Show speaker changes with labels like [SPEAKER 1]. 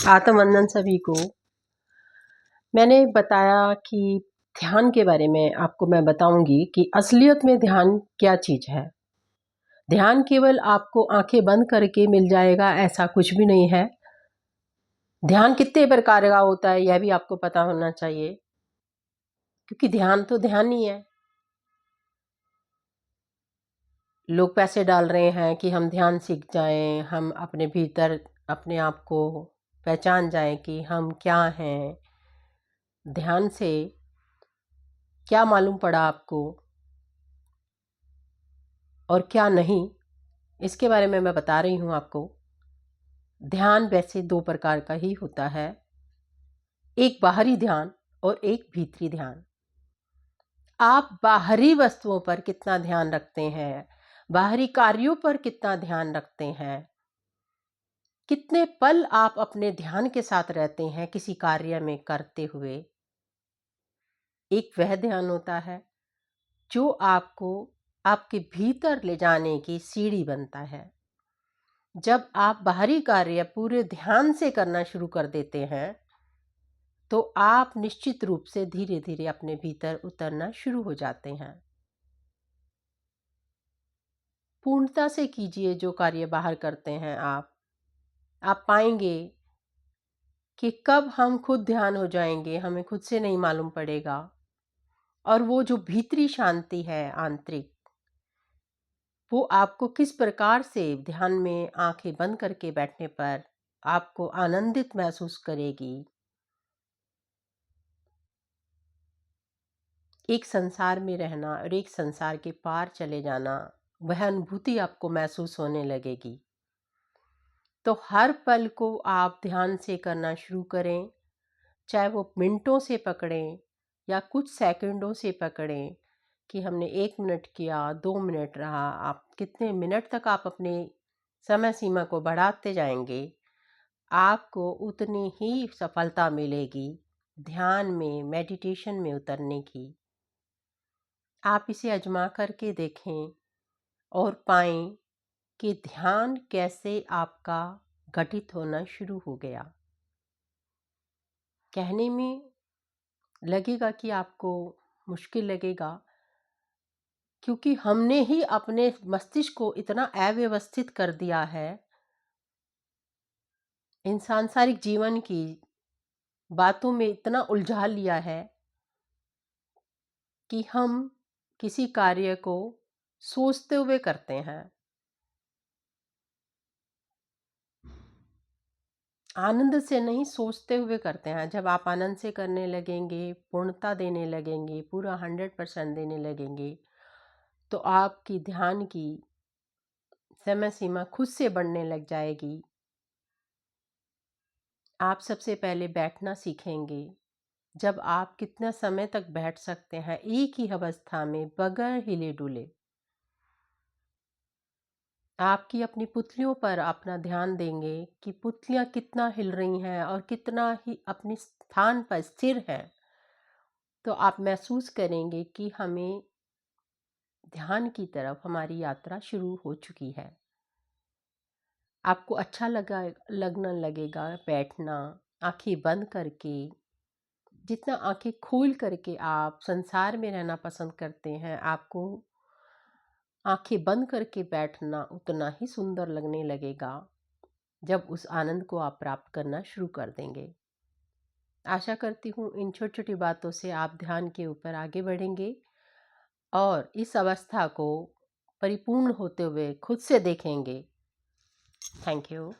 [SPEAKER 1] आत्मवंदन सभी को। मैंने बताया कि ध्यान के बारे में आपको मैं बताऊंगी कि असलियत में ध्यान क्या चीज़ है। ध्यान केवल आपको आंखें बंद करके मिल जाएगा ऐसा कुछ भी नहीं है। ध्यान कितने प्रकार का होता है यह भी आपको पता होना चाहिए, क्योंकि ध्यान तो ध्यान ही है। लोग पैसे डाल रहे हैं कि हम ध्यान सीख जाएं, हम अपने भीतर अपने आप को पहचान जाएं कि हम क्या हैं। ध्यान से क्या मालूम पड़ा आपको और क्या नहीं, इसके बारे में मैं बता रही हूँ आपको। ध्यान वैसे दो प्रकार का ही होता है, एक बाहरी ध्यान और एक भीतरी ध्यान। आप बाहरी वस्तुओं पर कितना ध्यान रखते हैं, बाहरी कार्यों पर कितना ध्यान रखते हैं, कितने पल आप अपने ध्यान के साथ रहते हैं किसी कार्य में करते हुए, एक वह ध्यान होता है जो आपको आपके भीतर ले जाने की सीढ़ी बनता है। जब आप बाहरी कार्य पूरे ध्यान से करना शुरू कर देते हैं तो आप निश्चित रूप से धीरे धीरे अपने भीतर उतरना शुरू हो जाते हैं। पूर्णता से कीजिए जो कार्य बाहर करते हैं आप पाएंगे कि कब हम खुद ध्यान हो जाएंगे हमें खुद से नहीं मालूम पड़ेगा। और वो जो भीतरी शांति है आंतरिक, वो आपको किस प्रकार से ध्यान में आंखें बंद करके बैठने पर आपको आनंदित महसूस करेगी। एक संसार में रहना और एक संसार के पार चले जाना, वह अनुभूति आपको महसूस होने लगेगी। तो हर पल को आप ध्यान से करना शुरू करें, चाहे वो मिनटों से पकड़ें या कुछ सेकंडों से पकड़ें कि हमने 1 मिनट किया, 2 मिनट रहा। आप कितने मिनट तक आप अपने समय सीमा को बढ़ाते जाएंगे, आपको उतनी ही सफलता मिलेगी ध्यान में, मेडिटेशन में उतरने की। आप इसे आजमा करके देखें और पाएं कि ध्यान कैसे आपका घटित होना शुरू हो गया। कहने में लगेगा कि आपको मुश्किल लगेगा, क्योंकि हमने ही अपने मस्तिष्क को इतना अव्यवस्थित कर दिया है, इन सांसारिक जीवन की बातों में इतना उलझा लिया है कि हम किसी कार्य को सोचते हुए करते हैं, आनंद से नहीं सोचते हुए करते हैं। जब आप आनंद से करने लगेंगे, पूर्णता देने लगेंगे, पूरा 100% देने लगेंगे, तो आपकी ध्यान की समय सीमा खुद से बढ़ने लग जाएगी। आप सबसे पहले बैठना सीखेंगे। जब आप कितना समय तक बैठ सकते हैं एक ही अवस्था में बगैर हिले डुले, आपकी अपनी पुतलियों पर अपना ध्यान देंगे कि पुतलियां कितना हिल रही हैं और कितना ही अपने स्थान पर स्थिर है, तो आप महसूस करेंगे कि हमें ध्यान की तरफ हमारी यात्रा शुरू हो चुकी है। आपको अच्छा लगना लगेगा बैठना आंखें बंद करके। जितना आंखें खोल करके आप संसार में रहना पसंद करते हैं, आपको आंखें बंद करके बैठना उतना ही सुंदर लगने लगेगा जब उस आनंद को आप प्राप्त करना शुरू कर देंगे। आशा करती हूँ इन छोटी छोटी बातों से आप ध्यान के ऊपर आगे बढ़ेंगे और इस अवस्था को परिपूर्ण होते हुए खुद से देखेंगे। Thank you.